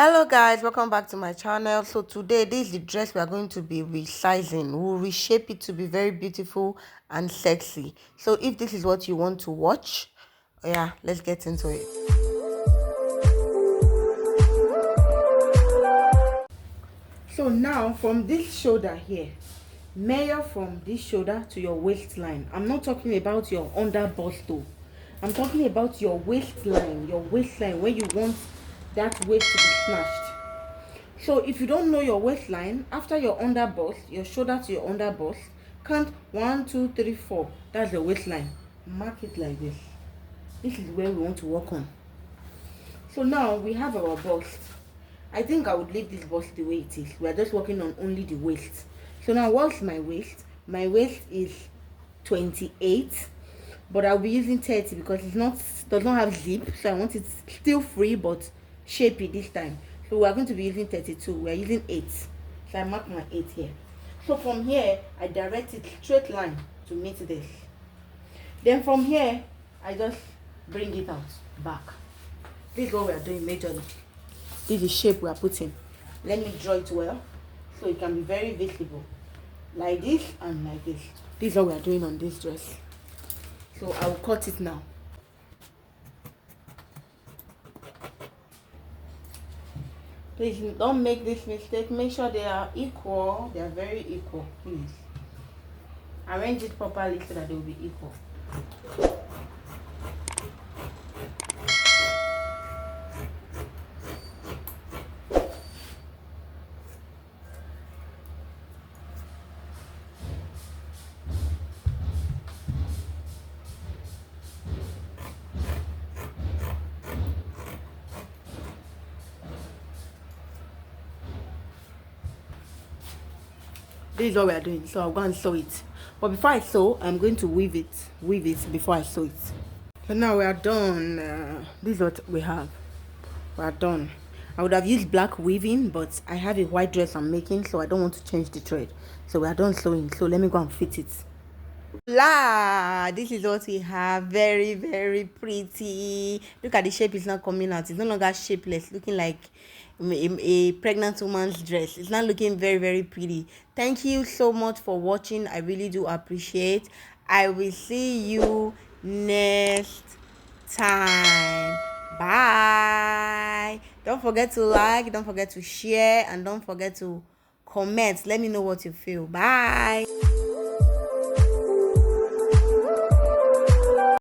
Hello guys, welcome back to my channel. So today this is the dress we are going to be resizing. We'll reshape it to be very beautiful and sexy. So if this is what you want to watch, yeah, let's get into it. So now from this shoulder here, measure from this shoulder to your waistline. I'm not talking about your under bust though. I'm talking about your waistline where you want that waist to be snatched. So if you don't know your waistline, after your under bust, your shoulder to your under bust, count 1, 2, 3, 4. That's your waistline. Mark it like this. This is where we want to work on. So now we have our bust. I think I would leave this bust the way it is. We are just working on only the waist. So now what's my waist? My waist is 28, but I'll be using 30 because does not have zip. So I want it still free but shapey this time. So we are going to be using 32. We are using 8. So I mark my 8 here. So from here, I direct it straight line to meet this. Then from here, I just bring it out back. This is what we are doing majorly. This is the shape we are putting. Let me draw it well so it can be very visible. Like this and like this. This is what we are doing on this dress. So I will cut it now. Please don't make this mistake. Make sure they are equal. They are very equal, please. Arrange it properly so that they will be equal. This is what we are doing. So I'll go and sew it. But before I sew, I'm going to weave it before I sew it. So now we are done. This is what we have. We are done. I would have used black weaving, but I have a white dress I'm making, so I don't want to change the thread. So we are done sewing. So let me go and fit it. This is what we have. Very, very pretty. Look at the shape. It's not coming out. It's no longer shapeless, looking like a pregnant woman's dress. It's not looking very, very pretty. Thank you so much for watching. I really do appreciate. I will see you next time. Bye. Don't forget to like, don't forget to share, and don't forget to comment. Let me know what you feel. Bye.